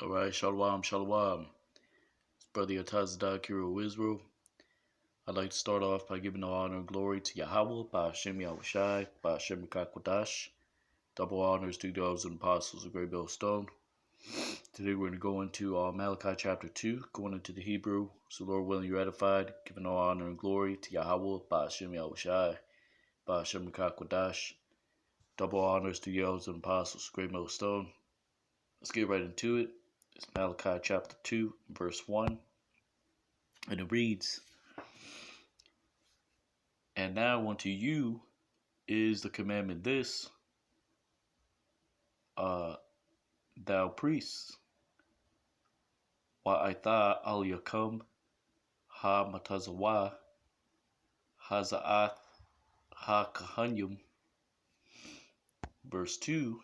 All right, shalom, shalom. It's Brother Yatazadak, hero of Israel. I'd like to start off by giving all honor and glory to Yahweh, by Hashem Yahushai, by Hashem Kodash. Double honors to those and apostles of Great Bill Stone. Today we're going to go into Malachi chapter 2, going into the Hebrew. So Lord willing, you're edified, giving all honor and glory to Yahweh, by Hashem Yahushai, by Hashem Kodash. Double honors to those and apostles of Great Bill Stone. Let's get right into it. It's Malachi chapter 2, verse 1. And it reads, "And now unto you is the commandment this, thou priests, wa'aitha al yakum ha matazawa haza'ath ha kahanyum." Verse 2,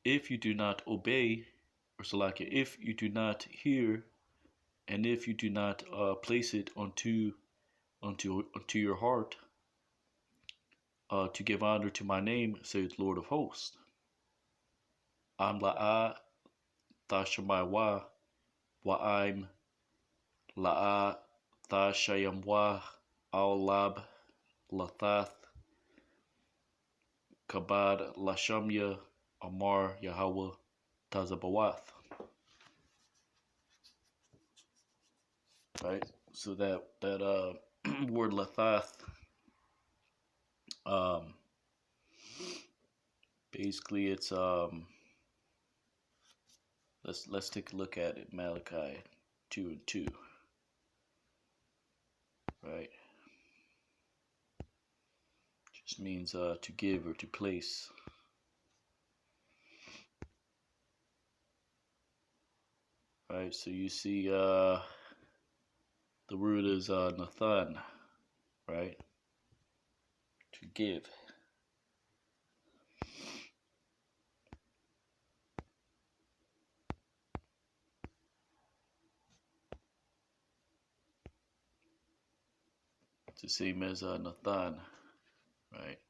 if you do not obey, or Salakia, if you do not hear, and if you do not place it onto your heart, to give honor to my name, saith Lord of hosts. I'm la'a thashamaywa, wa I'm la'a thashayamwa al lab lathath kabad lashamya amar Yahweh tazabawath. Right, so that word lathath, basically it's let's take a look at it. Malachi 2:2, right? Just means to give or to place. Right, so you see the root is Nathan, right? To give. It's the same as Nathan, right?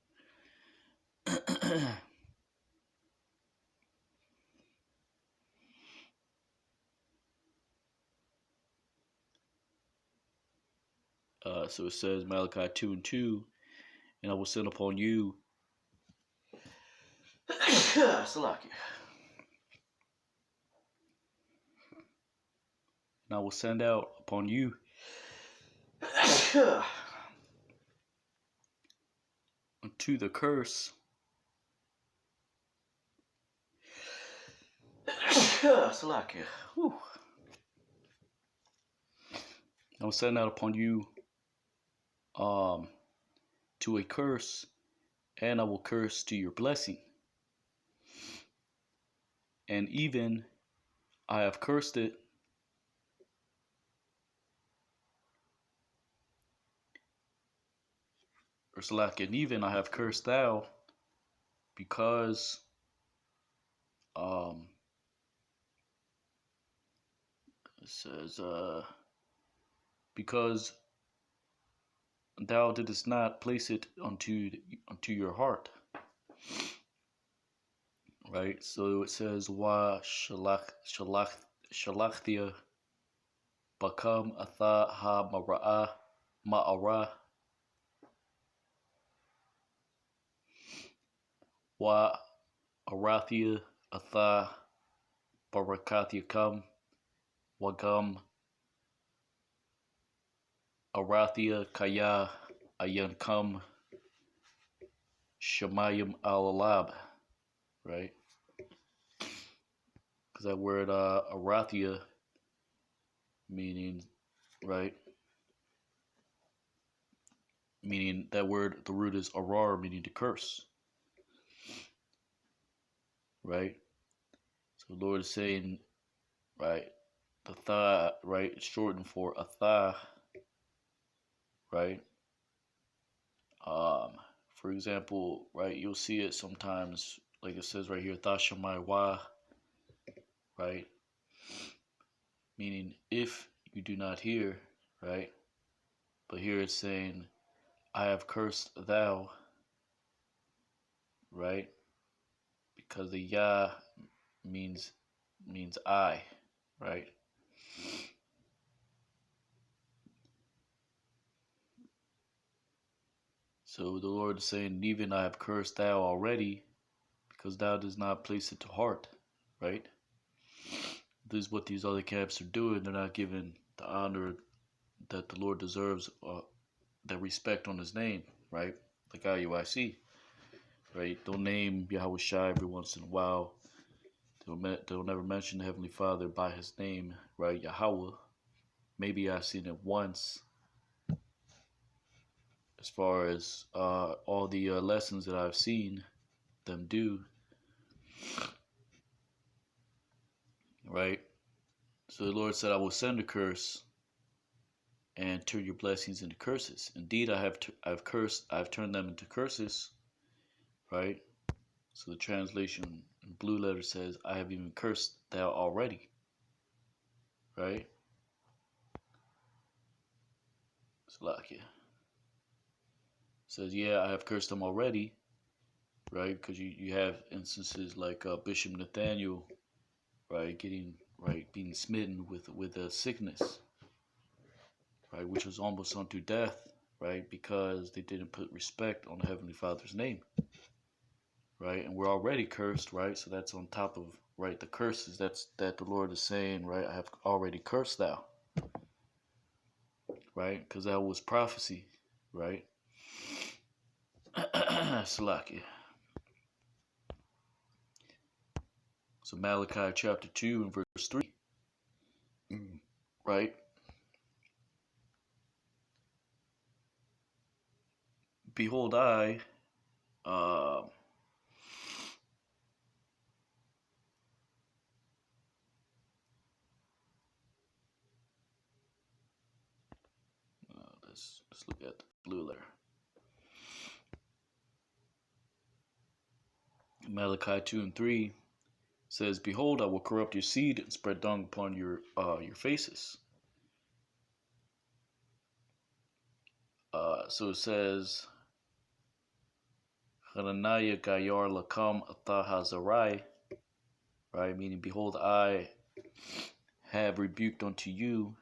So it says Malachi 2:2, and I will send upon you Salakia. And I will send out upon you unto the curse Salakia. I will send out upon you to a curse, and I will curse to your blessing. And even I have cursed it, or Salakia, and even I have cursed thou, because it says because thou didst not place it unto your heart. Right, so it says wa shalachthia bakam atha ha ma'ara wa arathia atha barakathia kam wagam arathia kaya ayan kam shamayim al-alab. Right, because that word arathia, meaning, right, meaning that word, the root is arar, meaning to curse. Right, so the Lord is saying, right, the tha, right, it's shortened for atha, right. For example, right, you'll see it sometimes, like it says right here, Thashamai wa, right, meaning if you do not hear, right, but here it's saying, I have cursed thou, right, because the Yah means I, right? So the Lord is saying, even I have cursed thou already, because thou does not place it to heart, right? This is what these other camps are doing. They're not giving the honor that the Lord deserves, that respect on his name, right? Like IUIC, right? They'll name Yahweh Shai every once in a while. They'll never mention the Heavenly Father by his name, right? Yahweh. Maybe I've seen it once, as far as all the lessons that I've seen them do, right? So the Lord said, I will send a curse and turn your blessings into curses. Indeed, I've turned them into curses, right? So the translation in blue letter says, I have even cursed thou already, right? Salakia says, yeah, I have cursed them already, right? Because you have instances like Bishop Nathaniel, right, being smitten with a sickness, right, which was almost unto death, right, because they didn't put respect on the Heavenly Father's name, right, and we're already cursed, right, so that's on top of, right, the curses that the Lord is saying, right, I have already cursed thou, right, because that was prophecy, right. Salakia. So Malachi chapter 2 and verse 3, right, behold uh, let's look at the blue letter. Malachi 2 and 3 says, behold, I will corrupt your seed and spread dung upon your faces. So it says, Hananiah Gayar Lakam Atah Hazarai, right? Meaning, behold, I have rebuked unto you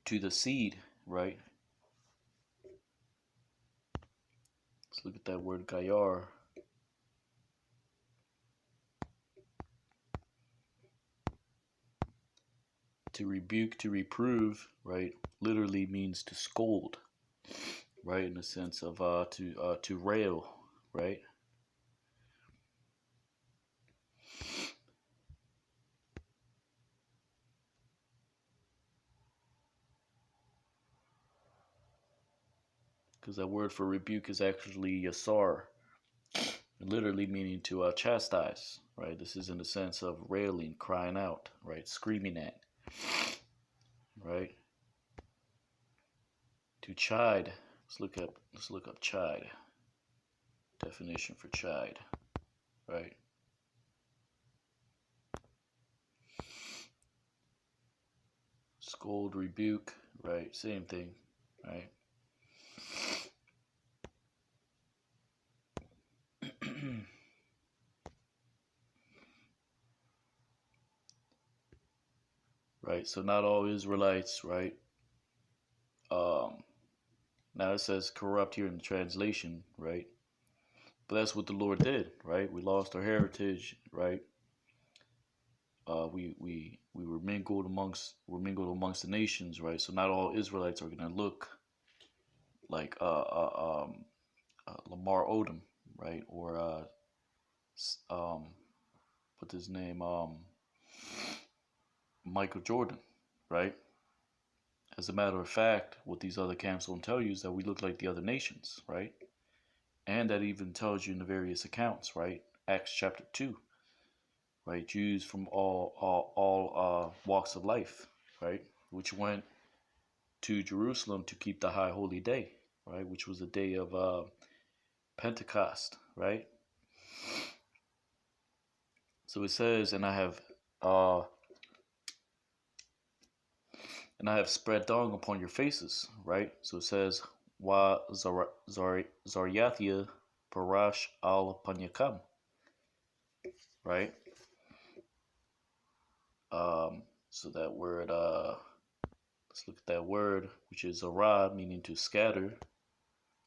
to the seed, right? Let's look at that word Gayar. To rebuke, to reprove, right? Literally means to scold, right? In the sense of to rail, right? Because that word for rebuke is actually yasar, literally meaning to chastise, right? This is in the sense of railing, crying out, right? Screaming at, right? To chide. Let's look up chide. Definition for chide, right? Scold, rebuke, right? Same thing, right? Right. So not all Israelites, right? Now it says corrupt here in the translation, right? But that's what the Lord did, right? We lost our heritage, right? We were mingled amongst the nations, right? So not all Israelites are gonna look like Lamar Odom, right? Or what's his name? Michael Jordan, right? As a matter of fact, what these other camps won't tell you is that we look like the other nations, right? And that even tells you in the various accounts, right? Acts chapter 2, right? Jews from all walks of life, right? Which went to Jerusalem to keep the high holy day, right? Which was the day of Pentecost, right? So it says, and I have spread dung upon your faces, right? So it says, Wa Zaryathia parash al panyakam, right? So that word, let's look at that word, which is ara, meaning to scatter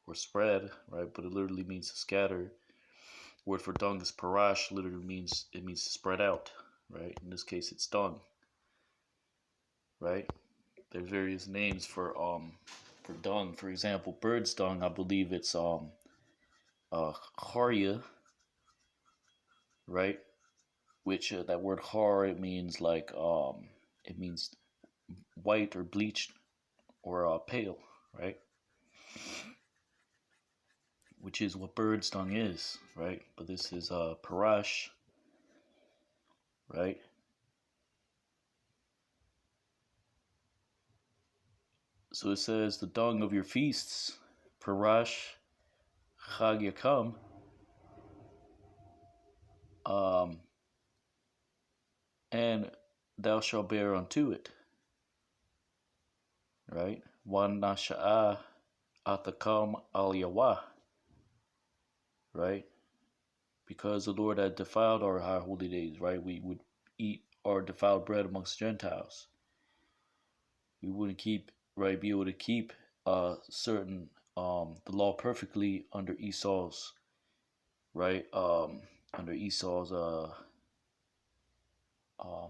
or spread, right? But it literally means to scatter. Word for dung is parash, literally means to spread out, right? In this case, it's dung, right? There's various names for dung. For example, bird's dung, I believe it's harya, right? Which that word har, it means like it means white or bleached or pale, right? Which is what bird's dung is, right? But this is parash, right? So it says the dung of your feasts, parash chag yakam, and thou shalt bear unto it, right? Wan nasha'a atakam al yawah, right? Because the Lord had defiled our high holy days, right? We would eat our defiled bread amongst Gentiles. We wouldn't be able to keep certain the law perfectly under Esau's, right? Under Esau's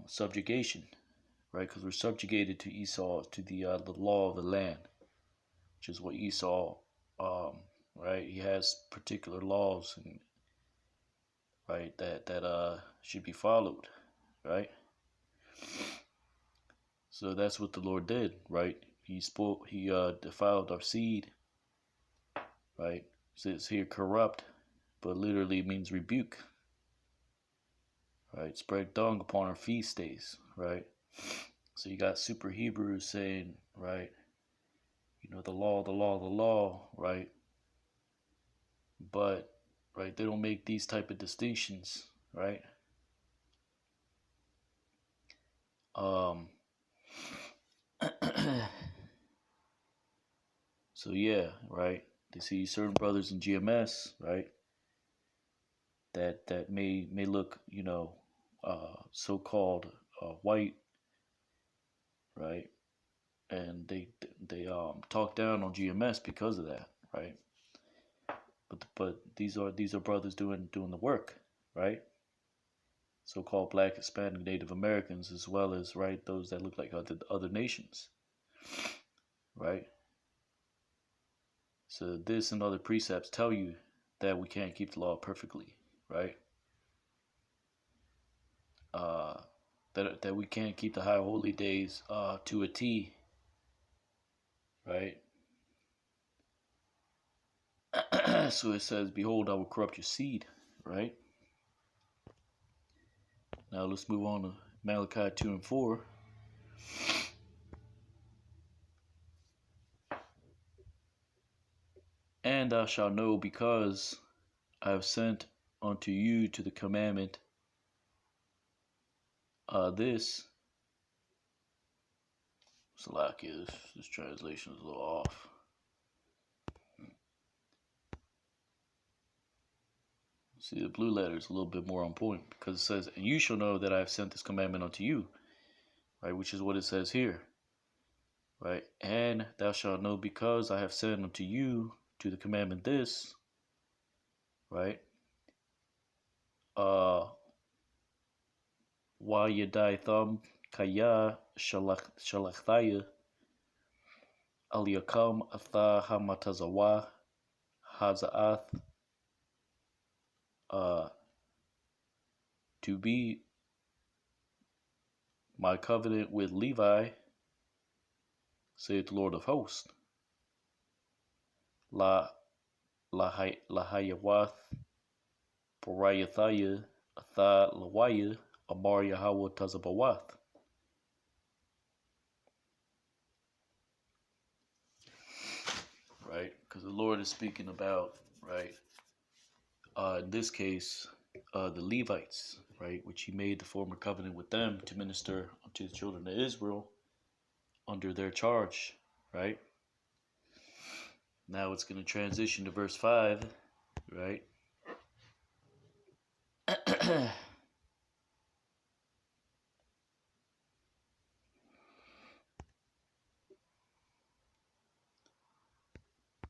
subjugation, right? Because we're subjugated to Esau, to the law of the land, which is what Esau, right? He has particular laws, and right that should be followed, right? So that's what the Lord did, right? He defiled our seed, right? It says here corrupt, but literally means rebuke, right? Spread dung upon our feast days, right? So you got super Hebrews saying, right, the law, right? But, right, they don't make these type of distinctions, right? So yeah, right. They see certain brothers in GMS, right? That may look, so-called white, right? And they talk down on GMS because of that, right? But these are brothers doing the work, right? So-called Black, Hispanic, Native Americans, as well as, right, those that look like other nations, right? So this and other precepts tell you that we can't keep the law perfectly, right? That we can't keep the high holy days to a T, right? So it says, "Behold, I will corrupt your seed," right? Now let's move on to Malachi 2 and 4. And thou shalt know, because I have sent unto you to the commandment this. Salakia, this translation is a little off. See, the blue letter is a little bit more on point, because it says, "And you shall know that I have sent this commandment unto you," right? Which is what it says here, right? And thou shalt know, because I have sent unto you to the commandment this, right? Wa yadai thumb kaya shalachthaya aliyakam atha hamatazawa hazaath, to be my covenant with Levi, saith the Lord of hosts. Lahayawath Borayathaya Atha Lawaya Amar Yahweh Tazabawath. Right? Because the Lord is speaking about, right, in this case, the Levites, right, which he made the former covenant with them to minister unto the children of Israel under their charge, right? Now it's going to transition to verse 5, right?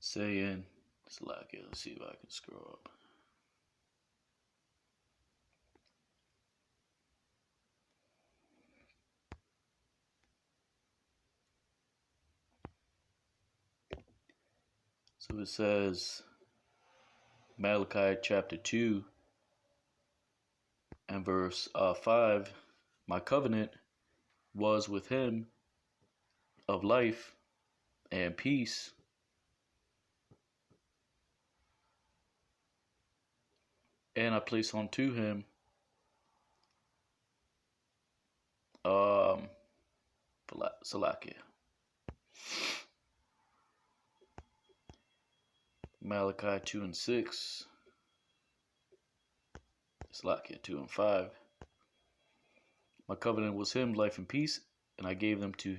Saying, it's like it. Let's see if I can scroll up. So it says, Malachi chapter 2 and verse 5, my covenant was with him of life and peace, and I place unto him Salakia. Malachi 2 and 6, Salakia 2 and 5. My covenant was him, life and peace, and I gave them to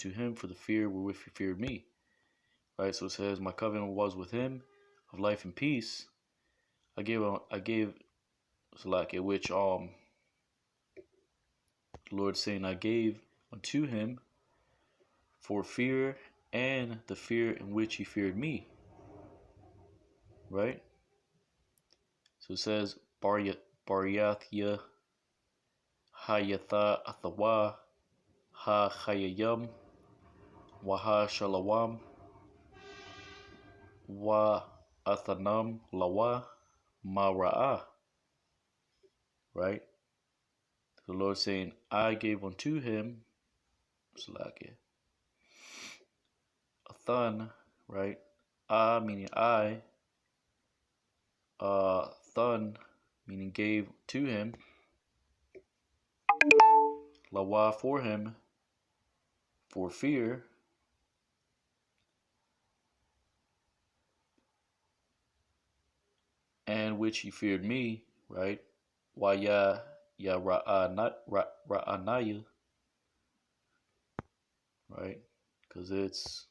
him for the fear wherewith he feared me. Right, so it says, my covenant was with him of life and peace. I gave Salakia, which the Lord saying, I gave unto him for fear and the fear in which he feared me. Right? So it says, Bariathya Hayatha Athawa Ha Chayayam Waha Shalawam Wa Athanam Lawa Ma'ra'ah. Right? The Lord saying, I gave unto him Salakia. Athan, right? Meaning I. Thun meaning gave to him. Lawa for him. For fear. And which he feared me, right? Why ya ra'anaya, right? Because it's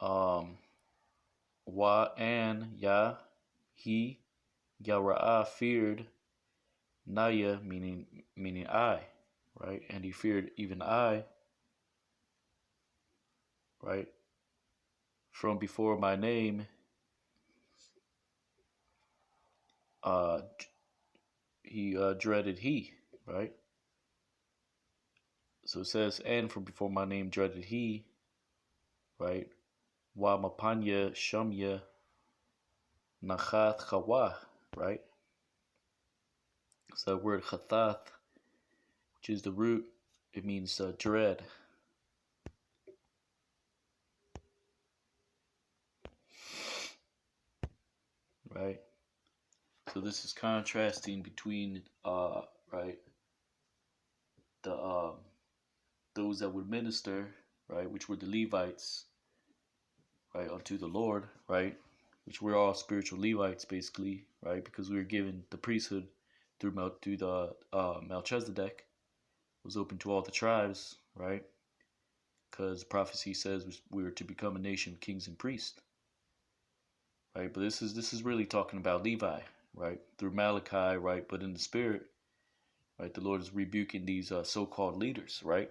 wa and ya, he, ya ra'a feared, naya meaning I, right? And he feared even I, right? From before my name, he dreaded he, right? So it says, and from before my name dreaded he, right? Wa mapanya shamya nachat chawa, right? So that word chathath, which is the root, it means dread. Right? So this is contrasting between right, the those that would minister, right, which were the Levites, right, unto the Lord, right, which we're all spiritual Levites basically, right, because we were given the priesthood through the Melchizedek, was open to all the tribes, right, because prophecy says we were to become a nation of kings and priests, right. But this is really talking about Levi, right, through Malachi, right, but in the spirit, right, the Lord is rebuking these so-called leaders, right,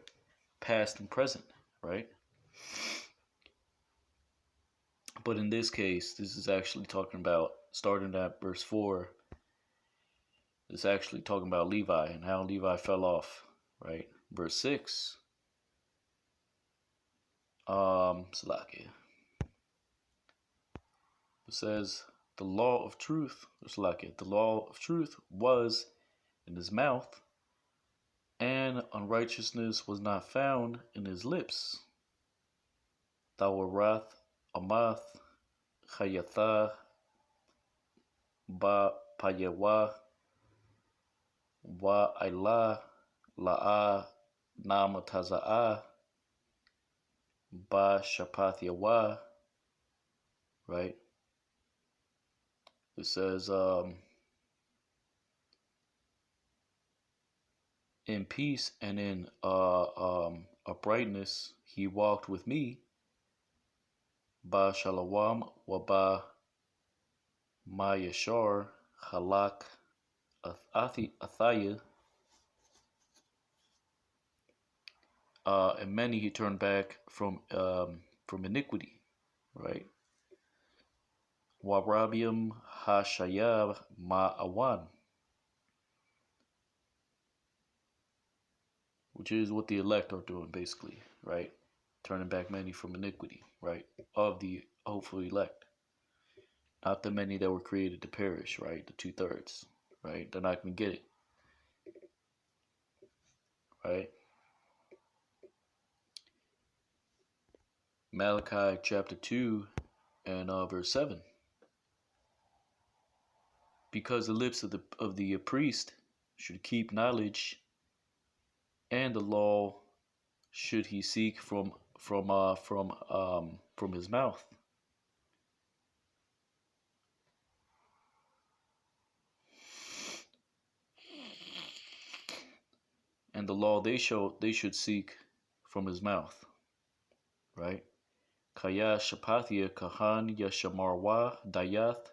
past and present, right. But in this case, this is actually talking about, starting at verse 4, it's actually talking about Levi and how Levi fell off, right. Verse 6, Salakia. It says, the law of truth, Salakia, the law of truth was in his mouth, and unrighteousness was not found in his lips. Tawarath Amath Chayatha Ba Payewa Wa Aila La'a Namataza'a Ba Shapatyawa, right? It says, in peace and in uprightness he walked with me. Ba Shalawam wa Ba Mayashar Halak Athaliah, and many he turned back from iniquity, right? Warabiam Hashayab Ma'awan, which is what the elect are doing basically, right? Turning back many from iniquity, right? Of the hopeful elect. Not the many that were created to perish, right? The 2/3, right? They're not going to get it, right? Malachi chapter 2 and verse 7. Because the lips of the priest should keep knowledge, and the law should he seek from his mouth. And the law they should seek from his mouth, right? Kaya shapathia kahan yashamarwa dayath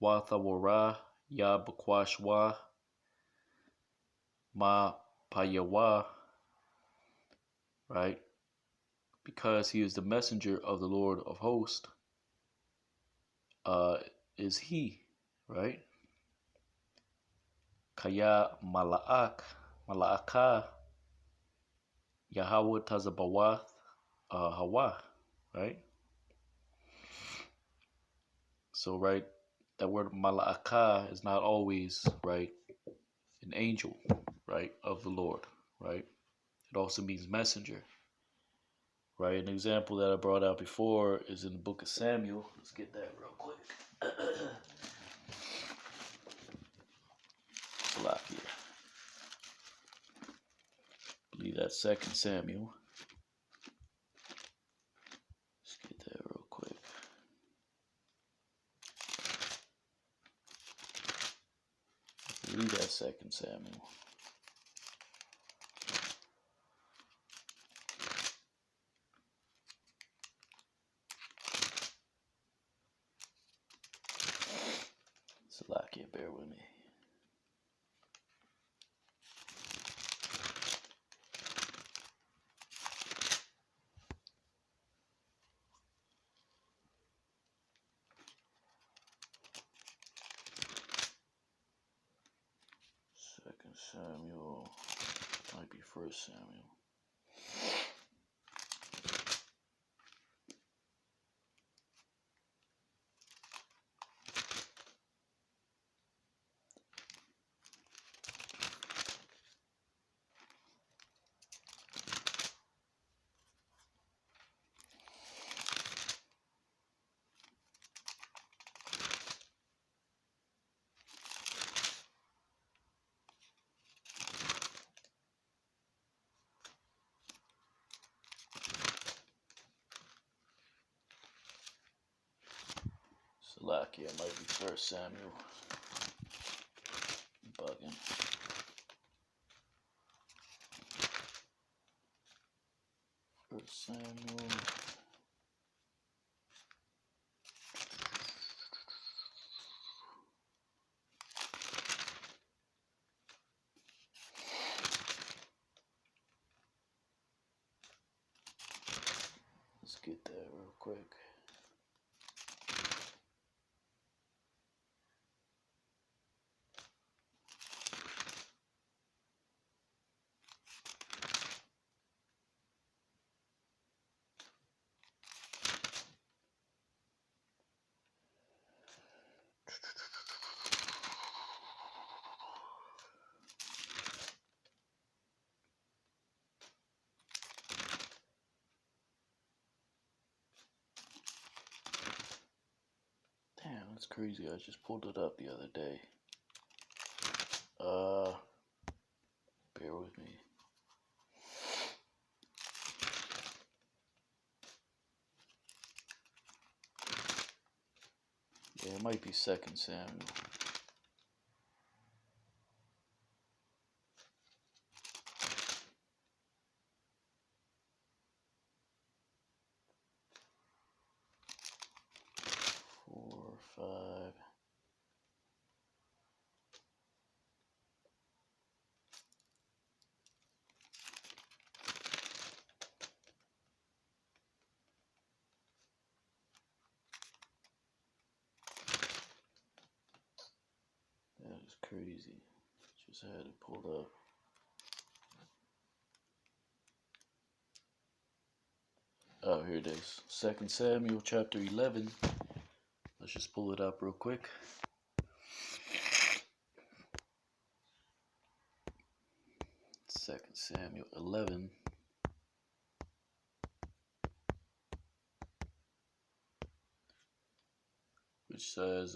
wathawara yabakwashwa ma payawa, right? Because he is the messenger of the Lord of hosts, is he, right? Kaya mala'aka Yahweh tazabawath hawa, right? So, right, that word mala'aka is not always, right, an angel, right, of the Lord, right? It also means messenger, right? An example that I brought out before is in the book of Samuel. Let's get that real quick. Malachi. I believe that's 2 Samuel. Let's get that real quick. I believe that's 2 Samuel. Salakia, bear with me. Second Samuel, might be 1 Samuel. Salakia, might be 1 Samuel. I'm bugging. First Samuel. Let's get that real quick. Damn, that's crazy. I just pulled it up the other day. Bear with me. Yeah, it might be 2 Samuel. Four, five. crazy. Just had it pulled up. Oh, here it is. 2 Samuel chapter 11. Let's just pull it up real quick. Second Samuel 11. Which says,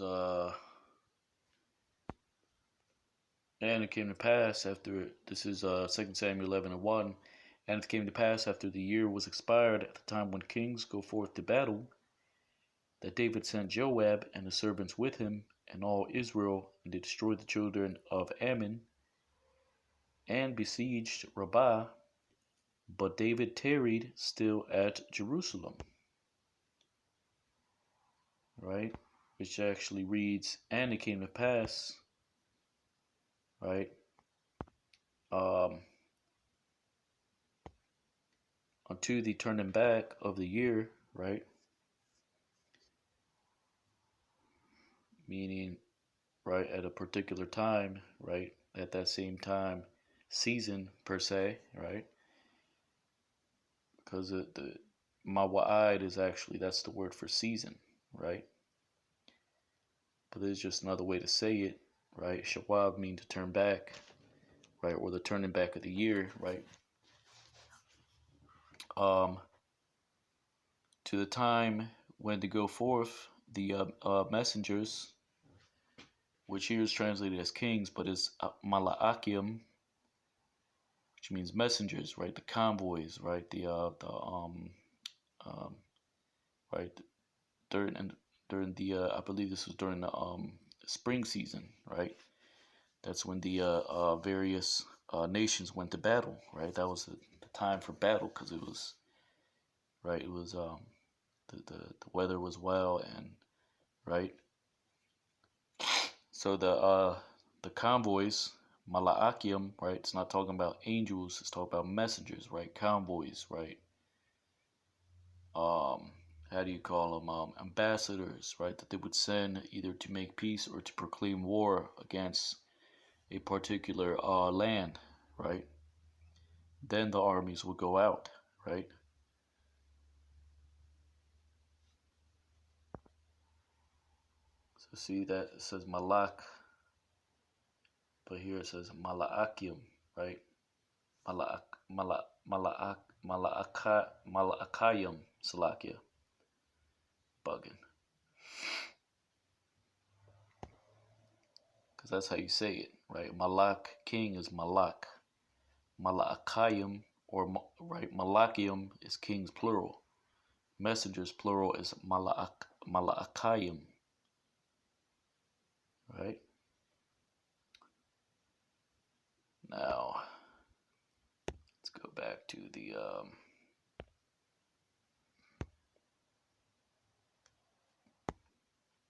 and it came to pass after, this is 2 Samuel 11:1, and it came to pass after the year was expired, at the time when kings go forth to battle, that David sent Joab and his servants with him, and all Israel, and they destroyed the children of Ammon, and besieged Rabbah, but David tarried still at Jerusalem. Right? Which actually reads, and it came to pass, right? Unto the turning back of the year, right? Meaning, right, at a particular time, right? At that same time, season per se, right? Because the mawa'id is actually, that's the word for season, right? But there's just another way to say it, right? Shawab means to turn back, right? Or the turning back of the year, right? To the time when to go forth, the messengers, which here is translated as kings, but is Mala'akim, which means messengers, right? The convoys, right? Right, during the I believe this was during the spring season, right? That's when the various nations went to battle, right? That was the time for battle, because it was, right, it was the weather was well, and right. So the convoys, Mala'akim, right? It's not talking about angels, it's talking about messengers, right? Convoys, right? How do you call them? Ambassadors, right? That they would send either to make peace or to proclaim war against a particular land, right? Then the armies would go out, right? So see that it says Malak, but here it says Mala'akim, right? Mala'akayim, Salakia, bugging. Because that's how you say it, right? Malak, king is Malak. Mala'akayim, or right, Malachium is kings plural. Messengers plural is Mala'akayim, right? Now, let's go back to the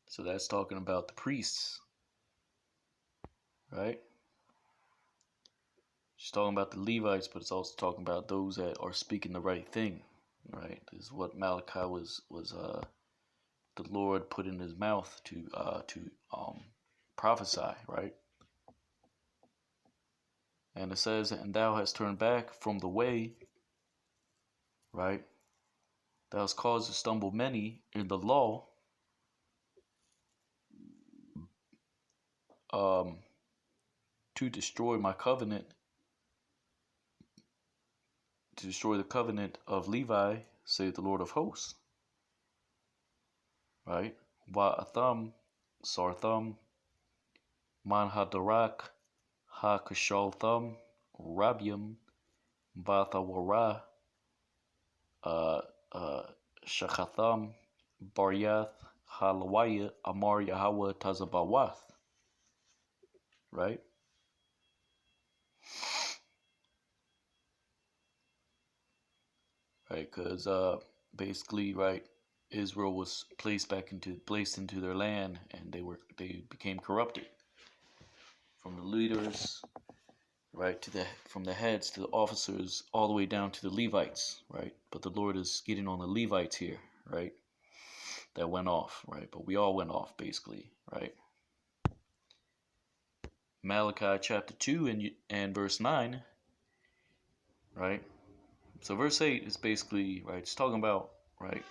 so that's talking about the priests, right? She's talking about the Levites, but it's also talking about those that are speaking the right thing, right? This is what Malachi was the Lord put in his mouth to prophesy, right? And it says, and thou hast turned back from the way, right? Thou hast caused to stumble many in the law, to destroy my covenant, to destroy the covenant of Levi, saith the Lord of hosts. Right? Wa'atham, Sartham, Manhadarak, Ha-Kashaltham, Rabiam, Vathawara, Shachatham, Baryath, Halawaya, Amar Yahweh Tazabawath. Right? Right, because basically, right, Israel was placed into their land, and they became corrupted from the leaders, right, from the heads to the officers, all the way down to the Levites, right? But the Lord is getting on the Levites here, right? That went off, right? But we all went off, basically, right? Malachi chapter 2 and verse 9, right? So verse 8 is basically, right, it's talking about, right,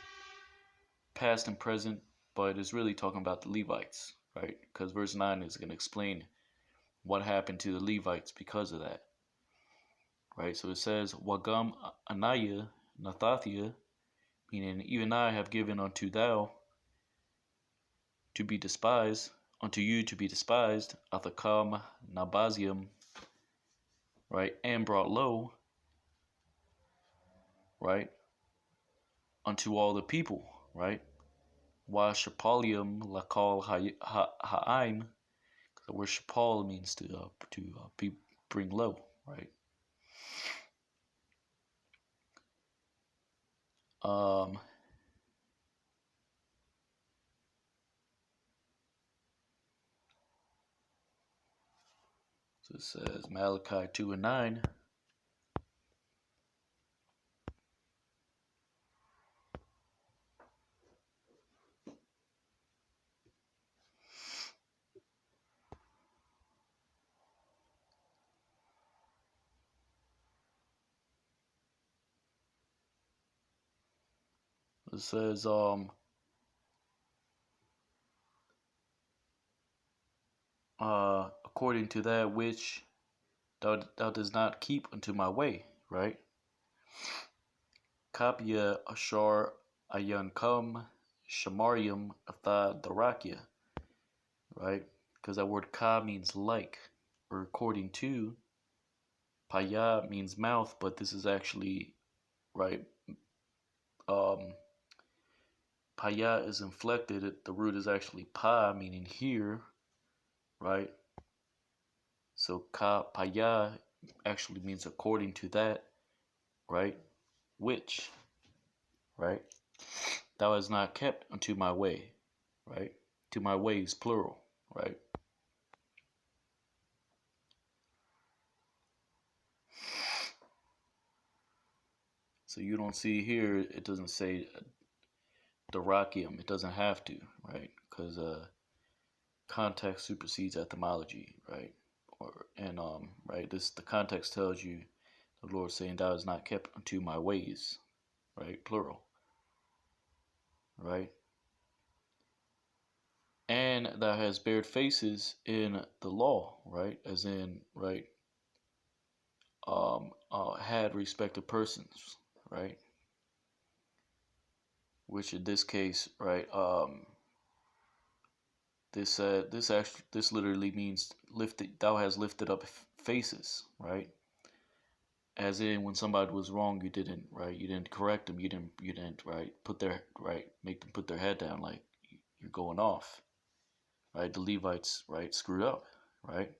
past and present, but it's really talking about the Levites, right? Because verse 9 is going to explain what happened to the Levites because of that, right? So it says, Wagam Anaya Nathathia, meaning even I have given unto thou to be despised, unto you to be despised, Athakam Nabazium, right, and brought low, right, unto all the people, right? Wa Shapalium Lakal Ha'im, the word Shapal means to be bring low, right? Um, so it says Malachi 2 and 9. It says according to that which thou does not keep unto my way, right? Kapia Ashar Ayan Kum Shamarium Atha Darakia, right? Because that word ka means like, or according to. Paya means mouth, but this is actually, right, um, paya is inflected. The root is actually pa, meaning here, right? So ka paya actually means according to that, right? Which, right? Thou hast not kept unto my way, right? To my ways, plural, right? So you don't see here, it doesn't say Darakium. It doesn't have to, right? Because context supersedes etymology, right? Right, the context tells you the Lord saying, "Thou hast not kept unto my ways," right? Plural, right? And thou hast bared faces in the law, right? As in, right? Had respect of persons, right? Which in this case, right? This literally means lifted. Thou has lifted up faces, right? As in, when somebody was wrong, you didn't, right? You didn't correct them. You didn't, right? Make them put their head down, like you're going off, right? The Levites, right, screwed up, right?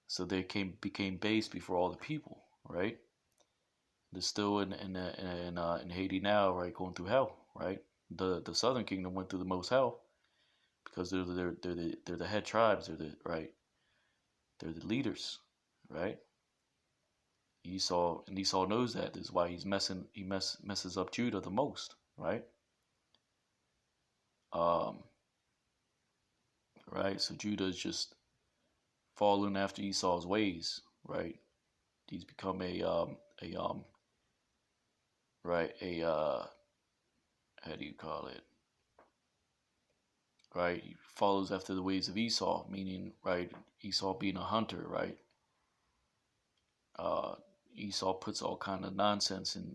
So they became base before all the people, right? They're still in Haiti now, right? Going through hell, right? The Southern Kingdom went through the most hell because they're the head tribes. They're the right. They're the leaders, right? Esau knows that. This is why messes up Judah the most, right? Um, right. So Judah is just following after Esau's ways, right? He's become a right a how do you call it? Right, he follows after the ways of Esau, meaning right Esau being a hunter, right? Uh, Esau puts all kind of nonsense in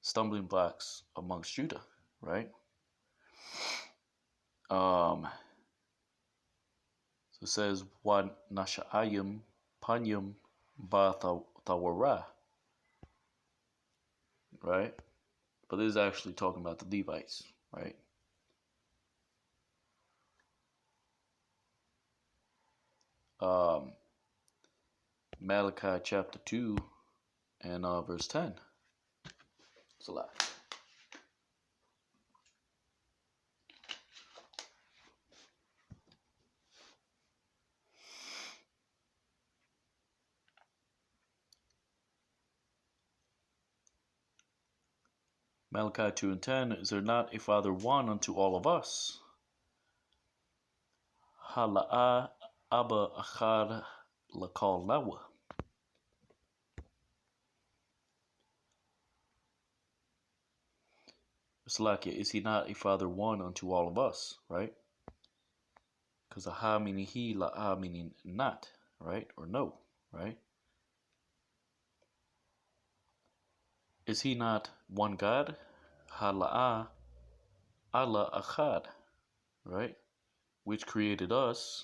stumbling blocks amongst Judah, right? So it says, "Wa nasha'ayim panyum ba tawara," right? But this is actually talking about the Levites, right? Um, Malachi chapter 2 and verse 10. It's a lot. Malachi 2 and 10, is there not a Father one unto all of us? Hala'ah Abba Achad Lakal Nawa. It's like, is he not a father one unto all of us, right? Because aha meaning he, la'a meaning not, right? Or no, right? Is he not one God? Hala'a Allah Achad, right? Which created us,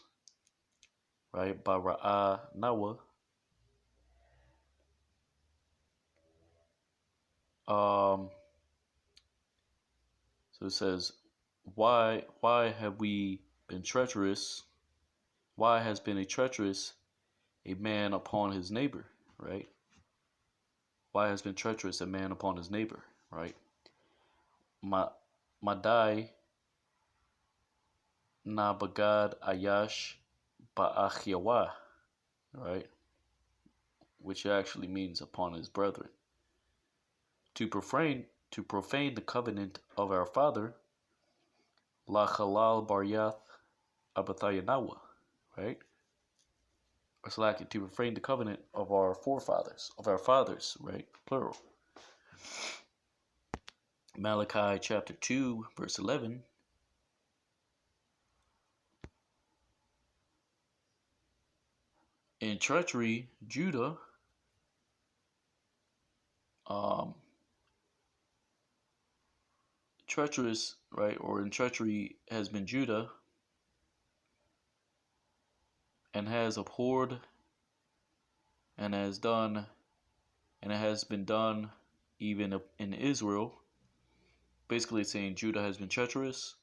right? Bara'a Nawa. So it says, why have we been treacherous? Why has been a treacherous a man upon his neighbor, right? Why has been treacherous a man upon his neighbor, right? Madai na bagad ayash ba'achyawa, right? Which actually means upon his brethren. To profane the covenant of our father, la halal baryath abathayanawa, right? It's like to profane the covenant of our forefathers, of our fathers, right? Plural. Malachi chapter 2, verse 11. In treachery, Judah, treacherous, right, or in treachery has been Judah, and has abhorred, and has done, and it has been done even in Israel. Basically saying Judah has been treacherous,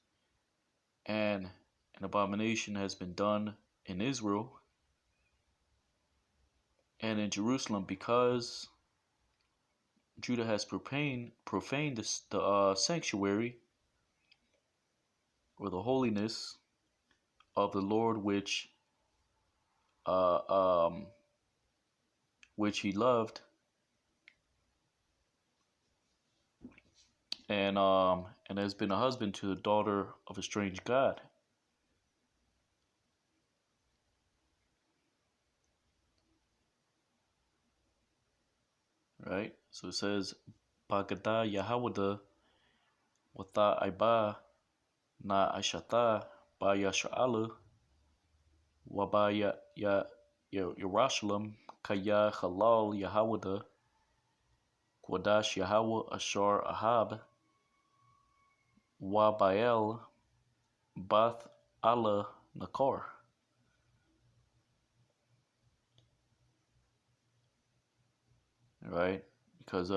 and an abomination has been done in Israel and in Jerusalem, because Judah has profaned the sanctuary, or the holiness of the Lord, uh, um, which he loved, and has been a husband to the daughter of a strange god. Right? So it says, Bagada Yahawada Wata Iba Na Ashata Ba Yasha'ala Waba Yerushalayim Kaya Halal Yahawada Kwadash Yahweh Ashar Ahab Wabael Bath Allah Nakar. Right? Because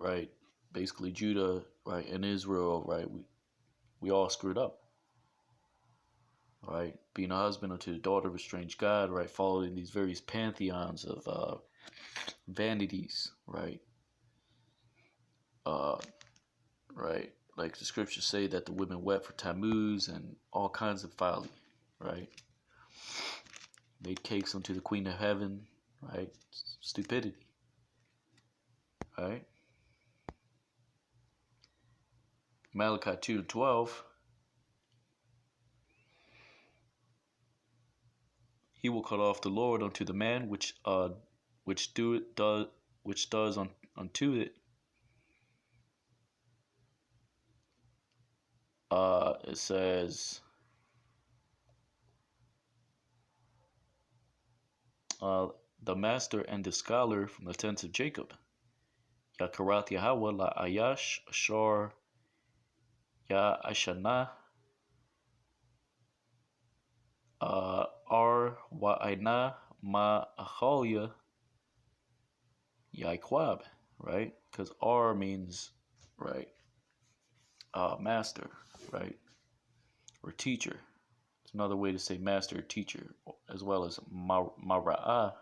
right, basically Judah, right, and Israel, right, we all screwed up. Right? Being a husband unto the daughter of a strange god, right, following these various pantheons of vanities, right? Right, like the scriptures say that the women wept for Tammuz and all kinds of folly, right? Made cakes unto the queen of heaven, right? Stupidity, right? Malachi 2:12. He will cut off the Lord unto the man which does unto it. It says, the master and the scholar from the tents of Jacob. Yakarat Yahweh la Ayash Ashar Ya Ashana Ar Wa'ina Ma Achalia Yaikwab, right? Because R means, right, master, right, or teacher. It's another way to say master or teacher, as well as Mara'ah,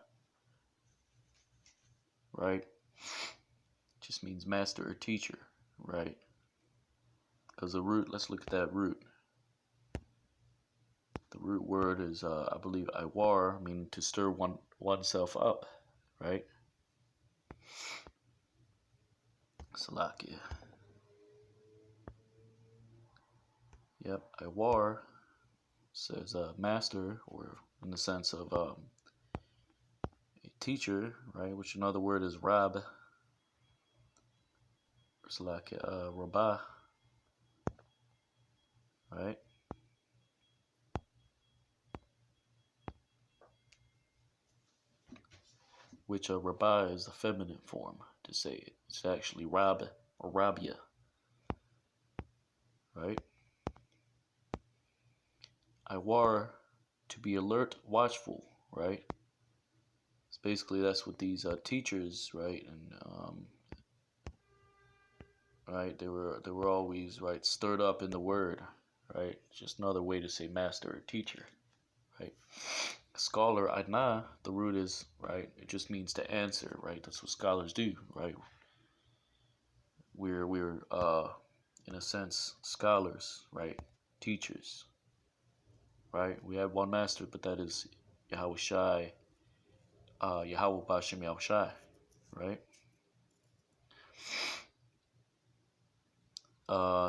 right? Just means master or teacher, right? Because the root, let's look at that root. The root word is, I believe, iwar, meaning to stir oneself up, right? Salakia. Yep, iwar says master or in the sense of a teacher, right? Which another word is rab. It's like rabbah, right? Which rabbah is the feminine form to say it. It's actually rab or rabia, right? Iwar, to be alert, watchful, right? So basically that's what these teachers, right, and right, they were always right stirred up in the word, right? Just another way to say master or teacher, right? Scholar, adna, the root is right. It just means to answer, right? That's what scholars do, right? We're in a sense scholars, right? Teachers, right? We have one master, but that is Yahweh Shai, Yahweh Bashem Yahweh Shai, right?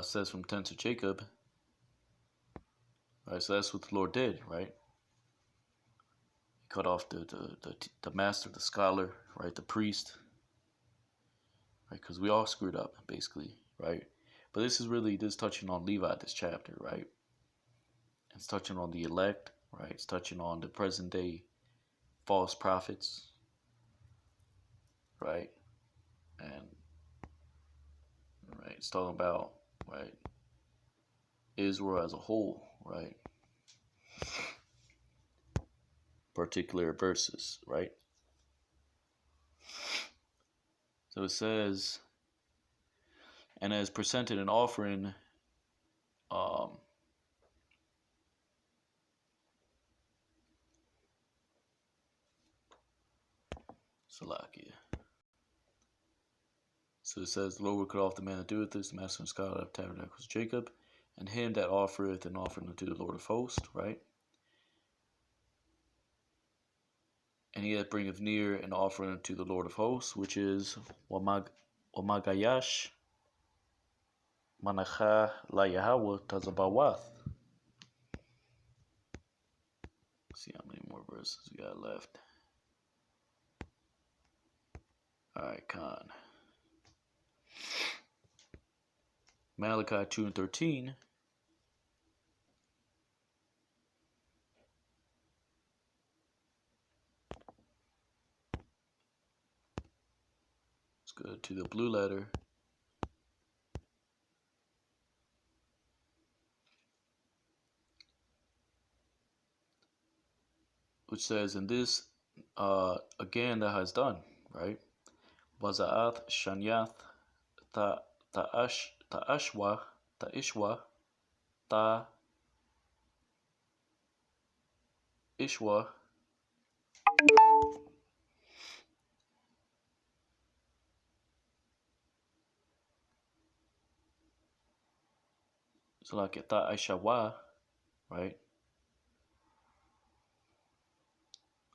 Says from tents of Jacob, right? So that's what the Lord did, right? He cut off the master, the scholar, right? The priest, right? Because we all screwed up, basically, right? But this is touching on Levi, this chapter, right? It's touching on the elect, right? It's touching on the present day false prophets, right? And right, it's talking about right Israel as a whole, right? Particular verses, right? So it says, and as presented an offering, um, Salakia. So it says, the Lord will cut off the man that doeth this, the master and scholar of tabernacles Jacob, and him that offereth an offering unto the Lord of hosts, right? And he that bringeth near an offering unto the Lord of hosts, which is Wamagayash Manacha La Yahweh Tazabawath. See how many more verses we got left. Alright, Khan. Malachi 2 and 13. Let's go to the blue letter. Which says, in this again thou hast done, right? Vaza'ath Shanyath Ta'ashwa Ishwa so like Ta'ashawa, right?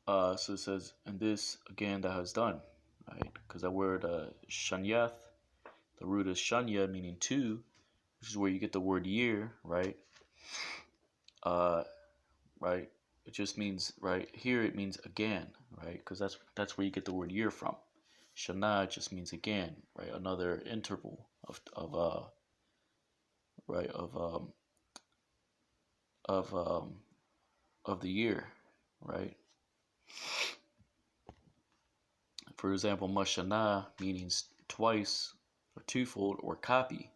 So it says, and this again thou hast done, right? Because that word Shanyath, the root is Shanya, meaning two, which is where you get the word year, right? Right? It just means right here. It means again, right? Because that's where you get the word year from. Shana just means again, right? Another interval of right of the year, right? For example, mashana meaning twice or twofold or copy,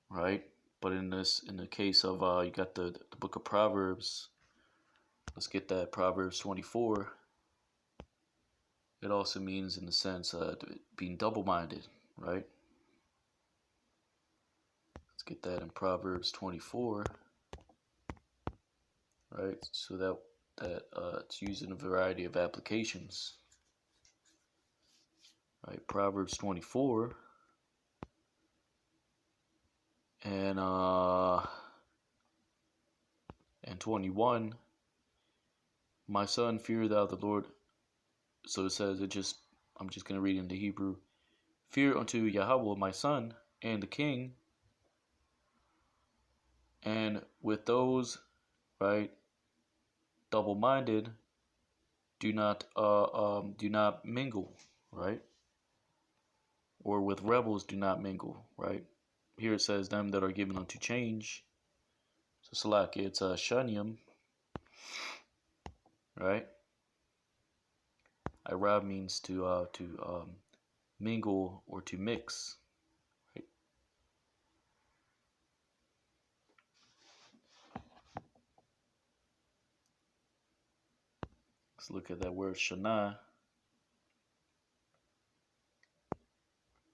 right? But in the case of you got the book of Proverbs. Let's get that Proverbs 24. It also means in the sense being double-minded, right? Let's get that in Proverbs 24, right? So that it's used in a variety of applications, right? Proverbs 24 and 21. My son, fear thou the Lord. So it says I'm just gonna read into Hebrew. Fear unto Yahweh, my son, and the king, and with those, right, double-minded do not mingle, right? Or with rebels do not mingle, right? Here it says them that are given unto change. So Salaki, it's a shanium, right? Irab means to mingle or to mix, right? Let's look at that word shana.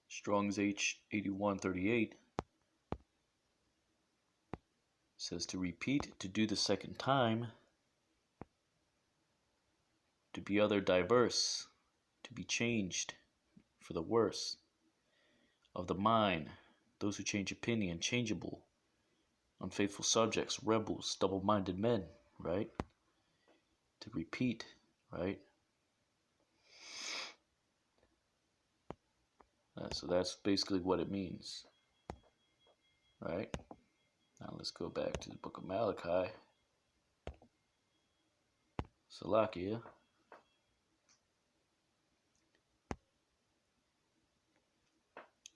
Strong's H8138 says to repeat, to do the second time, to be other diverse, to be changed for the worse, of the mind, those who change opinion, changeable, unfaithful subjects, rebels, double-minded men, right? To repeat, right? So that's basically what it means, right? Now let's go back to the book of Malachi. Salakia.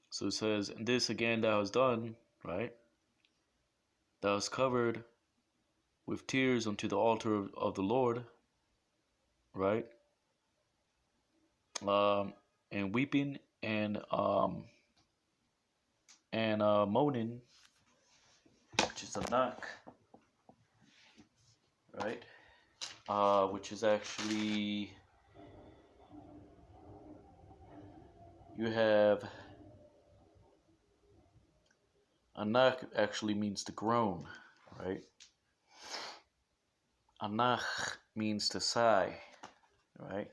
So it says, and this again thou hast done, right? Thou hast covered with tears unto the altar of the Lord, right? And weeping and moaning, which is a knock, right? Which is actually, you have Anak actually means to groan, right? Anach means to sigh, right?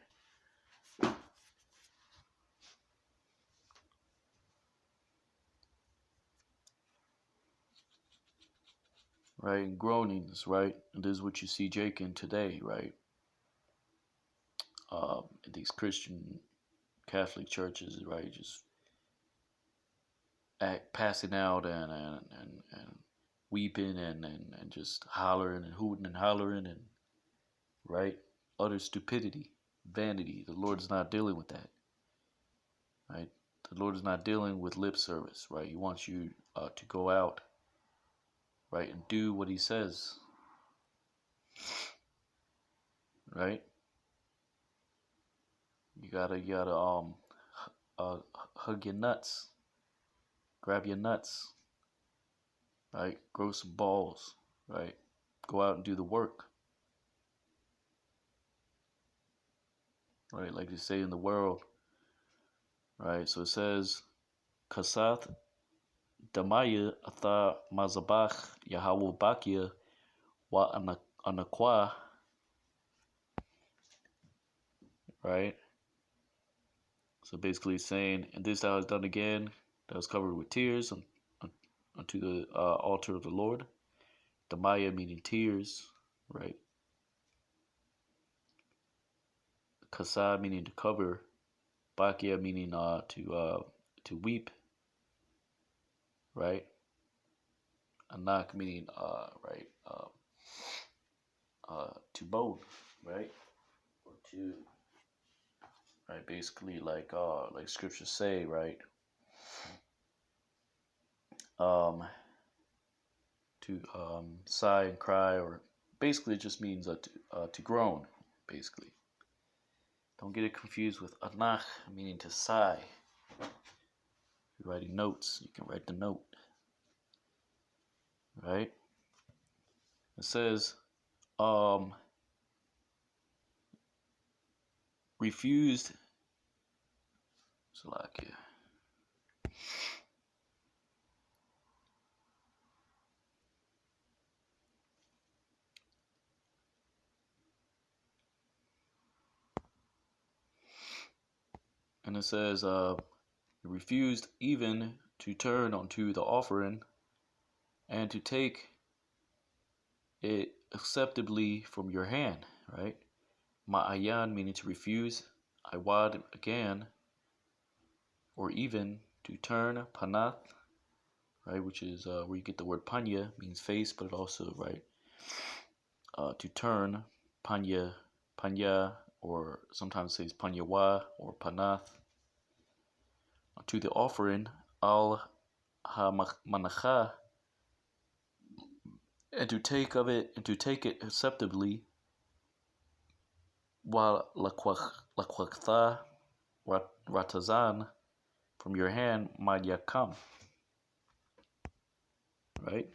Right, and groanings, right? And this is what you see Jake in today, right? These Christian Catholic churches, right? Just passing out and weeping and just hollering and hooting and hollering and, right? Utter stupidity, vanity. The Lord is not dealing with that, right? The Lord is not dealing with lip service, right? He wants you to go out, right, and do what He says, right? You gotta hug your nuts, grab your nuts, right? Grow some balls, right? Go out and do the work, right? Like they say in the world, right? So it says, Kasath Damaya Atha Mazabach Yahweh Bakia Wa Anakwa, right? So basically saying, and this thou hast done again, that was covered with tears unto the altar of the Lord. Damaya meaning tears, right? Kasa meaning to cover. Bakia meaning to weep, right? Anak meaning right, to moan, right? Or to, right, basically like scriptures say, right? To sigh and cry, or basically it just means to groan, basically. Don't get it confused with anach, meaning to sigh. If you're writing notes, you can write the note, right? It says, refused, Salakia. And it says, refused even to turn unto the offering and to take it acceptably from your hand, right? Ma'ayan meaning to refuse, Iwad again, or even to turn, Panath, right, which is where you get the word panya, means face, but it also, right, to turn, Panya, or sometimes it says Panyawa or Panath, to the offering al ha-manacha, and to take it acceptably, while laquachtha ratazan, from your hand might come. Right?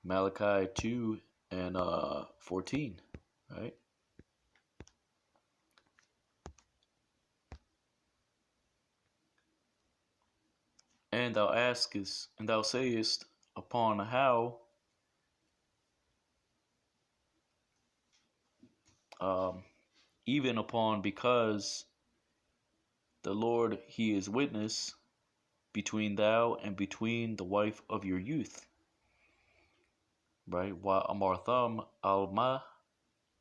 Malachi 2 and 14. Right? And thou sayest, upon how even upon, because the Lord he is witness between thou and between the wife of your youth. Right? Wa amartham alma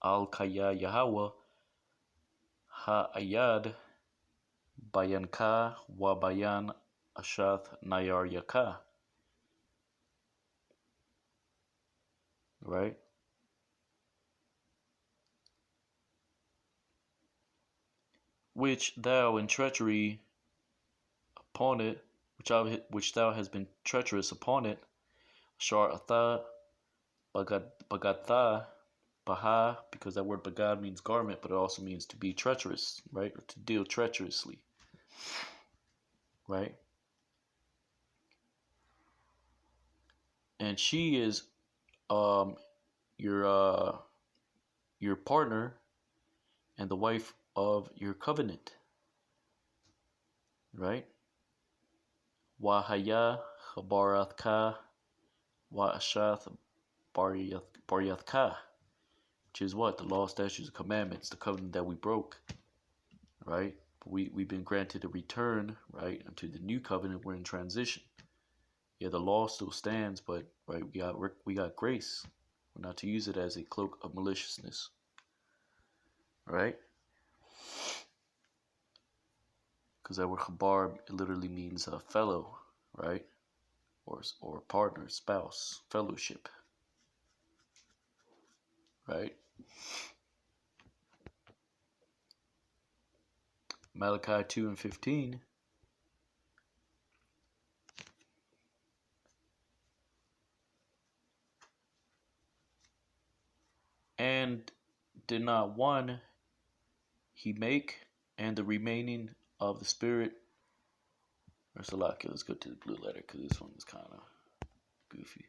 al kaya Yahweh ha ayad bayanka wa bayan ashath nayar yaka. Right? Which thou in treachery upon it, which thou hast been treacherous upon it, Shar'atha bagatha baha, because that word bagad means garment, but it also means to be treacherous, right? Or to deal treacherously. Right? And she is your partner and the wife of your covenant. Right? Wahaya Chabarathka Wa Ashath Baryathka, which is what? The law, statutes, and commandments, the covenant that we broke. Right? We've been granted a return, right, unto the new covenant. We're in transition. Yeah, the law still stands, but right, we got grace. We're not to use it as a cloak of maliciousness. Right? Because that word chabar, it literally means a fellow, right? Or partner, spouse, fellowship. Right? Malachi 2 and 15. And did not one he make, and the remaining of the Spirit. Or Salakia, let's go to the blue letter, because this one is kind of goofy.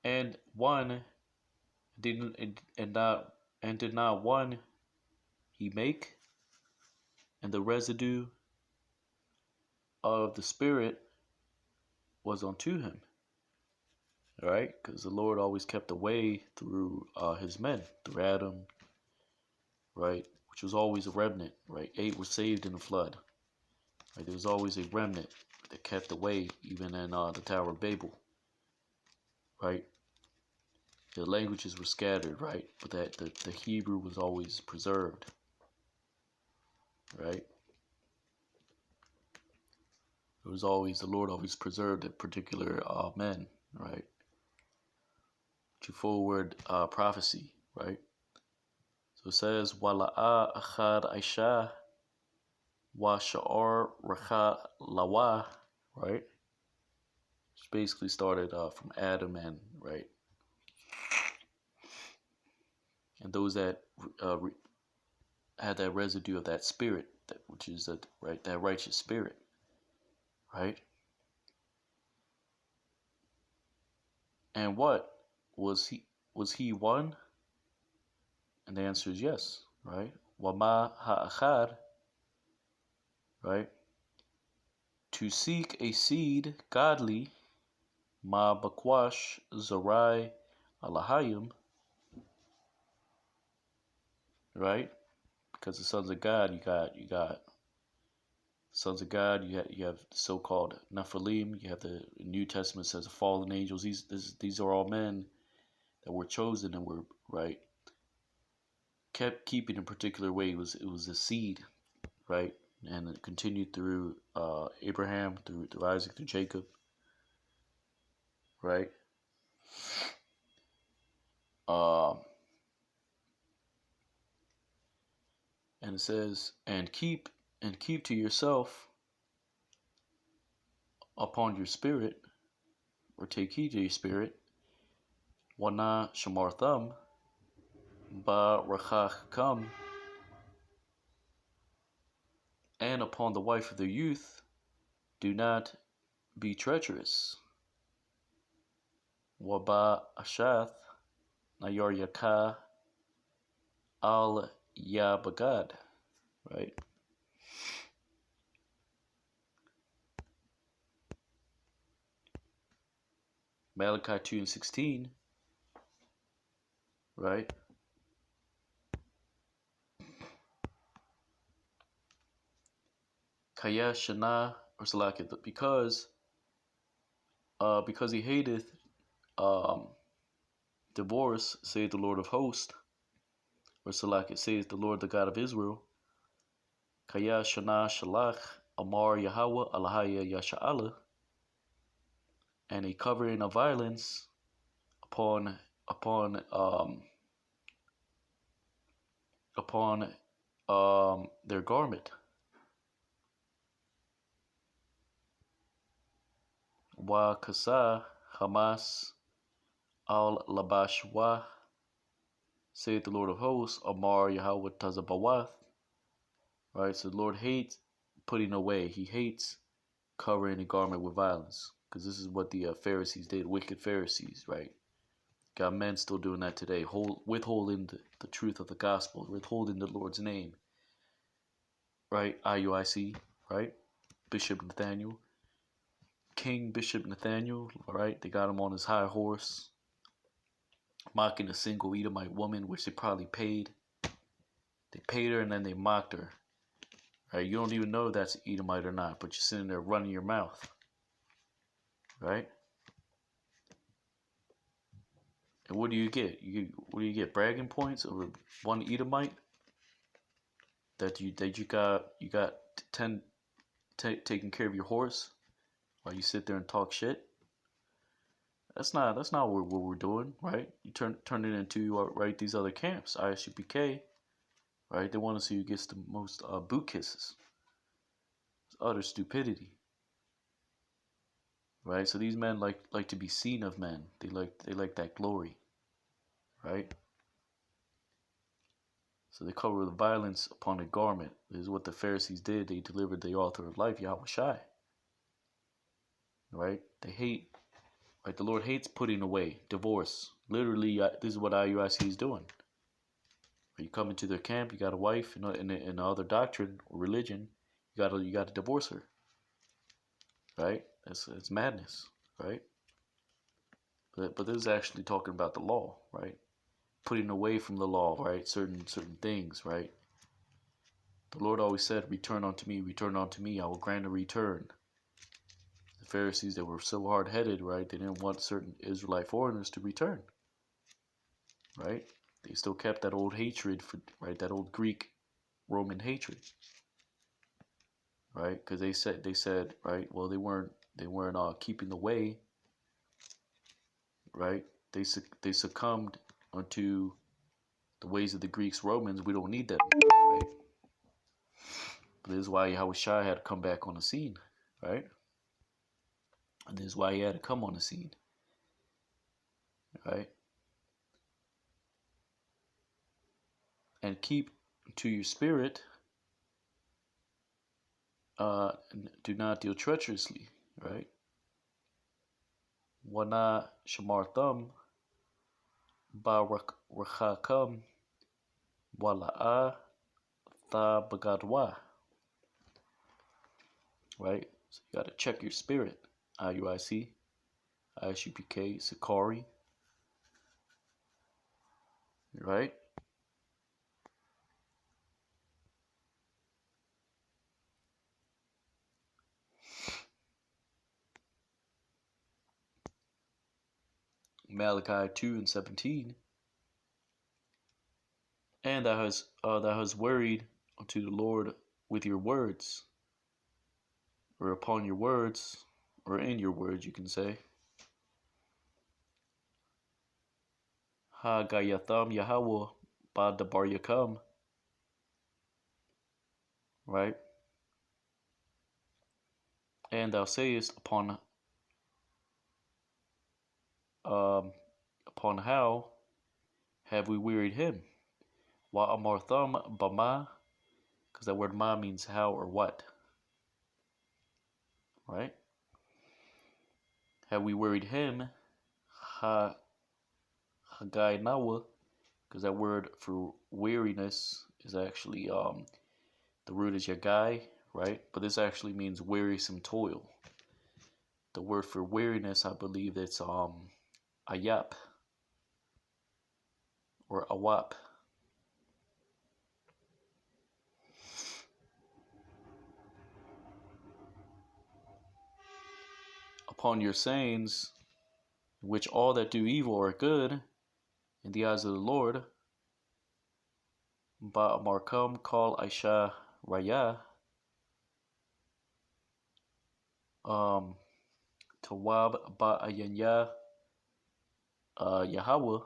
And one did not one he make, and the residue of the Spirit was unto him. Right? Because the Lord always kept a way through his men, through Adam, right? Which was always a remnant, right? 8 were saved in the flood. Right? There was always a remnant that kept the way, even in the Tower of Babel. Right? The languages were scattered, right? But that the Hebrew was always preserved. Right? It was always, the Lord always preserved a particular men, right? To forward prophecy, right? So it says, Wala'a achad aisha wa sha'ar racha lawa, right? Which basically started from Adam and, right? And those that had that residue of that spirit, which is that, right, that righteous spirit, right? And what was he one? And the answer is yes, right? Wama ha'achad, right? To seek a seed godly, ma bakwash zarai alahayim, right? Because the sons of God, you got sons of God, you have so-called Nephilim, you have the New Testament says the fallen angels. These are all men that were chosen and were, right, kept keeping in a particular way. It was a seed, right? And it continued through Abraham, through Isaac, through Jacob, right? Um, and it says, and keep to yourself upon your spirit, or take heed to your spirit, wana shamartham ba rachachkam, and upon the wife of their youth, do not be treacherous. Waba ashath nayar yaka al yabagad, right? Malachi 2:16, right? Kaya shana, or salakit, because he hateth um divorce, saith the Lord of hosts, or salakit, saith the Lord, the God of Israel. Kaya shana shalach amar Yahweh alahaya yasha'ala, and a covering of violence upon upon their garment. Wa kasa Hamas al labashwa, saith the Lord of hosts, Amar Yahweh Tazabawath. Right, so the Lord hates putting away. He hates covering a garment with violence, because this is what the Pharisees did, wicked Pharisees, right? Got men still doing that today, withholding the truth of the gospel, withholding the Lord's name, right? IUIC, right? Bishop Nathaniel, King Bishop Nathaniel, right? They got him on his high horse, mocking a single Edomite woman, which they probably paid. They paid her and then they mocked her. Right? You don't even know if that's Edomite or not, but you're sitting there running your mouth. Right? And what do you get? What do you get? Bragging points over one Edomite that you got 10 taking care of your horse while you sit there and talk shit. That's not what we're doing, right? You turn it into right, these other camps, ISUPK, right? They want to see who gets the most boot kisses. It's utter stupidity, right? So these men like to be seen of men. They like that glory, right? So they cover the violence upon a garment. This is what the Pharisees did. They delivered the author of life, Yahweh Shai. Right? They hate, right? The Lord hates putting away, divorce. Literally, this is what IUIC is doing. You come into their camp, you got a wife in another doctrine or religion, you gotta divorce her. Right? It's madness, right? But this is actually talking about the law, right? Putting away from the law, right? Certain things, right? The Lord always said, return unto me, I will grant a return. The Pharisees, that were so hard-headed, right? They didn't want certain Israelite foreigners to return, right? They still kept that old hatred for, right? That old Greek Roman hatred, right? Because they said, right? Well, they weren't keeping the way, right? They succumbed unto the ways of the Greeks, Romans. We don't need them, right? But this is why Yahweh Shai had to come back on the scene, right? And this is why he had to come on the scene, right? And keep to your spirit, do not deal treacherously, right? Wana shamar thumb ba rachakam wala'a tha bagadwa, right? So you got to check your spirit. IUIC, ISUPK, Sakari, right? Malachi 2:17, and thou hast worried unto the Lord with your words, or upon your words, or in your words, you can say. Ha Gayatham Yahweh Ba Dabar Yakam, right? And thou sayest um upon how have we wearied him? Wa Amartham Bama, because that word ma means how or what, right? Have we wearied him? Ha Hagai Nawa, because that word for weariness is actually the root is yagai, right? But this actually means wearisome toil. The word for weariness, I believe it's ayap or awap. Upon your sayings, which all that do evil are good in the eyes of the Lord, ba markam kal aisha raya, tawab ba ayanya Yahweh,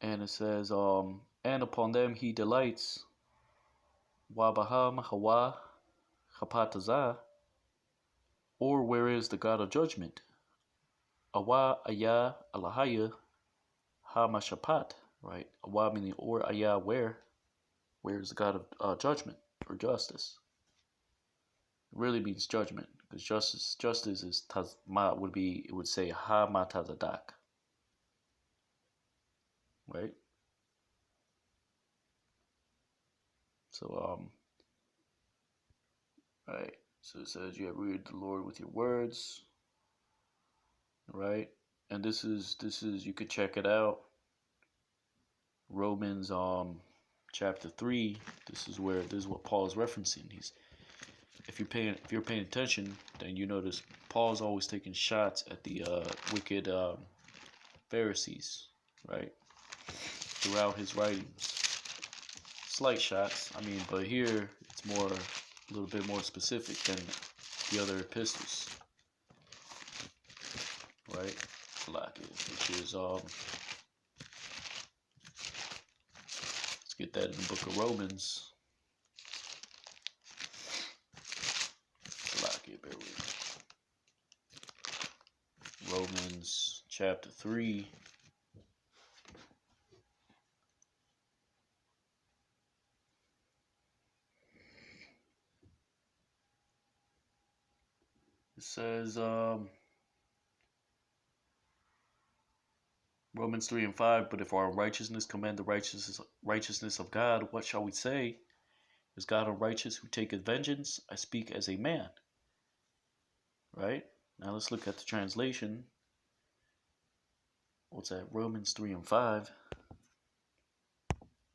and it says, and upon them he delights, wabaham hawa chapataza, or where is the God of judgment? Awa aya alahaya ha mashapat, right? Awa meaning or aya where is the God of judgment or justice? It really means judgment, because justice is tazma would say ha matazadak, right? So right. So it says you have wearied the Lord with your words, right? And this is you could check it out. Romans chapter 3. This is what Paul is referencing. If you're paying attention, then you notice Paul's always taking shots at the wicked Pharisees, right? Throughout his writings. Slight shots, I mean, but here it's a little bit more specific than the other epistles, right? Which is let's get that in the book of Romans. Bear with me. Romans chapter 3. It says Romans 3 and 5, but if our righteousness commend the righteousness of God, what shall we say? Is God unrighteous who taketh vengeance? I speak as a man. Right? Now let's look at the translation. What's that? Romans 3 and 5.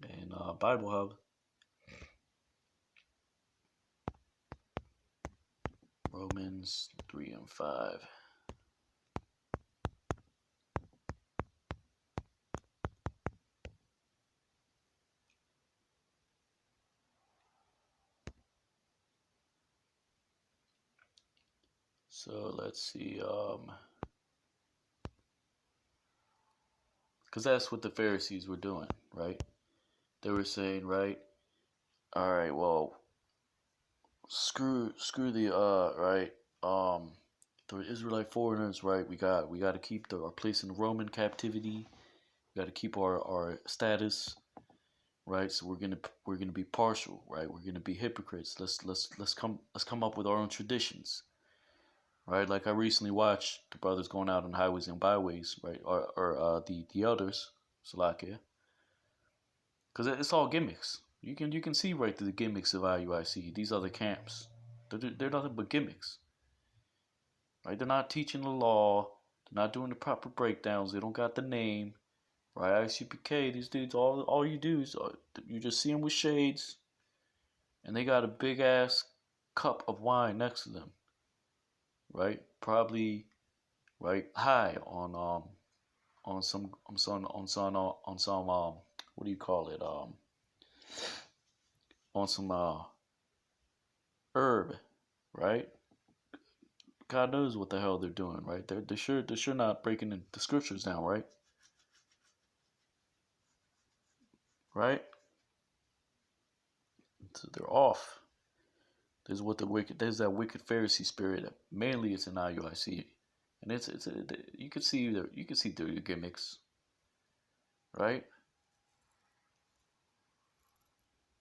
And Bible Hub. Romans 3 and 5. So let's see, because that's what the Pharisees were doing, right? They were saying, right, all right, well, screw the right, the Israelite foreigners, right? We got to keep our place in Roman captivity. We got to keep our status, right? So we're gonna be partial, right? We're gonna be hypocrites. Let's come up with our own traditions, right? Like I recently watched the brothers going out on highways and byways, right? Or the elders, Salakia, because it's all gimmicks. You can see right through the gimmicks of IUIC. These other camps, they're nothing but gimmicks, right? They're not teaching the law. They're not doing the proper breakdowns. They don't got the name, right? ICPK. These dudes, all you do is you just see them with shades, and they got a big ass cup of wine next to them, right? Probably right high on some what do you call it, on some herb, right? God knows what the hell they're doing, right? They're sure not breaking the scriptures down, right? Right? So they're off. There's that wicked Pharisee spirit. Mainly, it's in IUIC, and you can see through the gimmicks, right?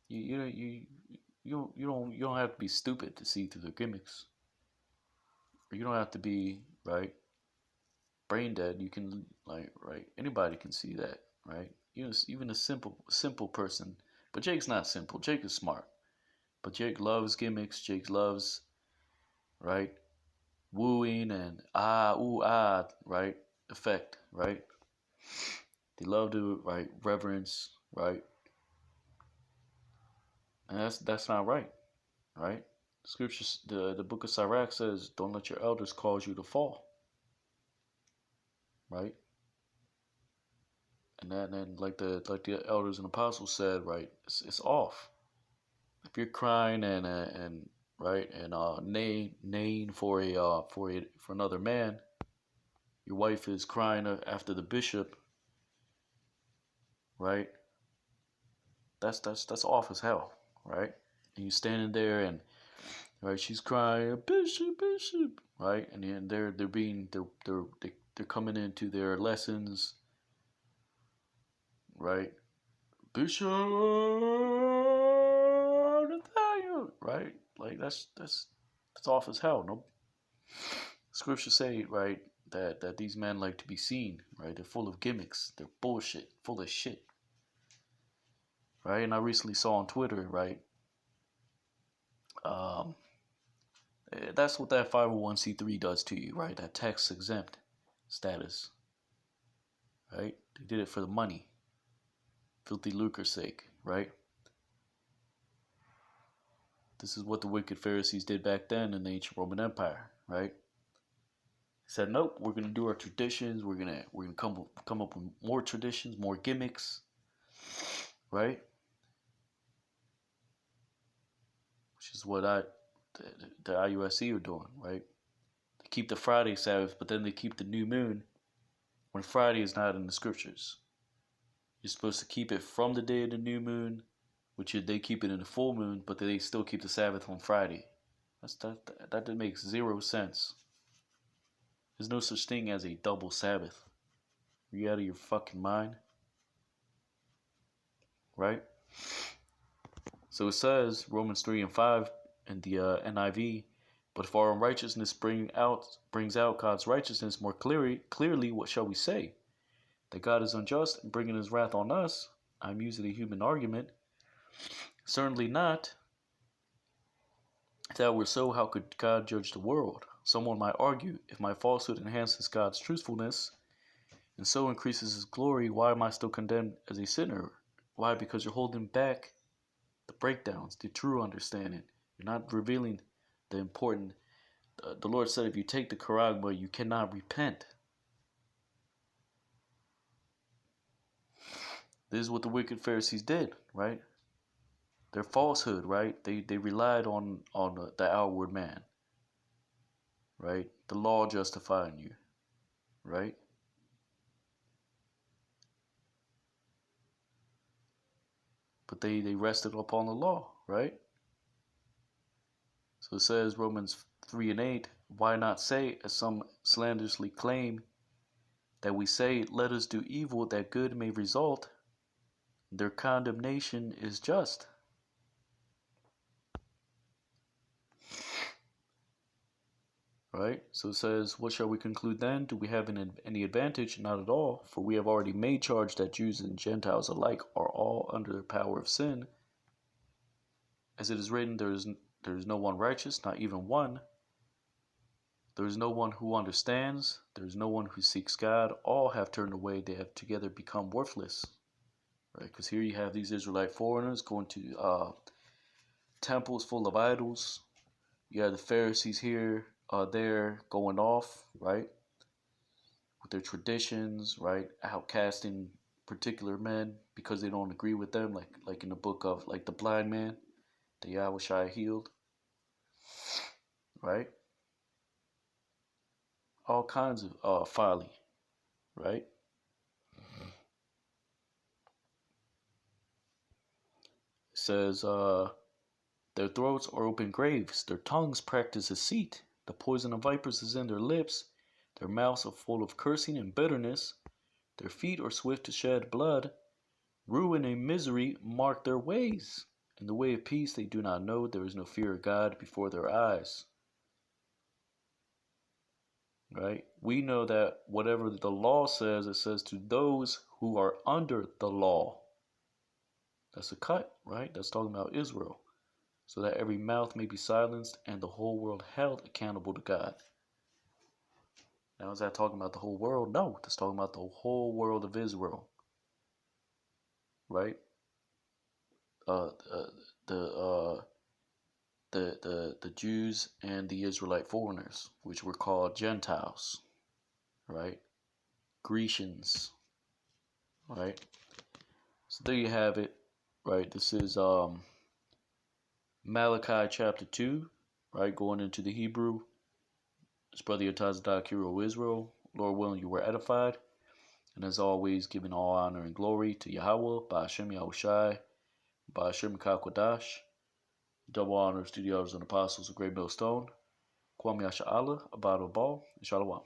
You don't have to be stupid to see through the gimmicks. Or you don't have to be right brain dead. You can right. Anybody can see that, right? Even a simple person. But Jake's not simple. Jake is smart. But Jake loves gimmicks. Jake loves right wooing and ooh right effect, right? They love to right reverence, right? And that's not right, right? Scriptures, the book of Sirach says, "Don't let your elders cause you to fall," right? And like the elders and apostles said, right? It's off. If you're crying and right and neighing for another man, your wife is crying after the bishop, right? That's off as hell, right? And you standing there and right, she's crying, bishop, bishop, right? And then they're coming into their lessons, right? Bishop Nathaniel, right? Like that's off as hell. No, scriptures say right that these men like to be seen, right? They're full of gimmicks. They're bullshit, full of shit, right? And I recently saw on Twitter, right? Um, that's what that 501c3 does to you, right? That tax exempt status, right? They did it for the money, filthy lucre's sake, right? This is what the wicked Pharisees did back then in the ancient Roman Empire, right? They said, nope, we're gonna do our traditions. We're gonna come up with more traditions, more gimmicks, right? Which is what the IUSC are doing, right? They keep the Friday Sabbath, but then they keep the new moon when Friday is not in the scriptures. You're supposed to keep it from the day of the new moon, which they keep it in the full moon, but they still keep the Sabbath on Friday. That makes zero sense. There's no such thing as a double Sabbath. Are you out of your fucking mind? Right? So it says, Romans 3 and 5 in the NIV, but if our unrighteousness brings out God's righteousness more clearly, what shall we say? That God is unjust and bringing his wrath on us? I'm using a human argument. Certainly not. If that were so, how could God judge the world? Someone might argue, if my falsehood enhances God's truthfulness and so increases his glory, why am I still condemned as a sinner? Why? Because you're holding back the breakdowns, the true understanding. You're not revealing the important. The Lord said, if you take the charagma, you cannot repent. This is what the wicked Pharisees did, right? Their falsehood, right? They relied on the outward man, right? The law justifying you, right? But they rested upon the law, right? So it says Romans 3 and 8, why not say, as some slanderously claim, that we say, let us do evil that good may result? Their condemnation is just. Right? So it says, what shall we conclude then? Do we have any advantage? Not at all, for we have already made charge that Jews and Gentiles alike are all under the power of sin. As it is written, there is no one righteous, not even one. There is no one who understands. There is no one who seeks God. All have turned away. They have together become worthless. Right? Because here you have these Israelite foreigners going to temples full of idols. You have the Pharisees here, there going off, right? With their traditions, right? Outcasting particular men because they don't agree with them, like in the book of like the blind man that Yahweh Shai healed, right? all kinds of folly, right? It says, their throats are open graves, their tongues practice deceit, the poison of vipers is in their lips, their mouths are full of cursing and bitterness, their feet are swift to shed blood, ruin and misery mark their ways. In the way of peace they do not know, there is no fear of God before their eyes. Right? We know that whatever the law says, it says to those who are under the law. That's a cut, right? That's talking about Israel. So that every mouth may be silenced and the whole world held accountable to God. Now, is that talking about the whole world? No, that's talking about the whole world of Israel, right? Uh, uh, the the Jews and the Israelite foreigners, which were called Gentiles, right? Grecians, right? So there you have it, right? This is Malachi chapter 2, right? Going into the Hebrew. It's Brother Yatazdak, hero of Israel. Lord willing, you were edified. And as always, giving all honor and glory to Yahweh, by Hashem Yahushai, by Hashem Kakwadash. Double honors to the elders and apostles of Great Millstone. Kwame Yasha Allah, Abad Abal, and Shalom.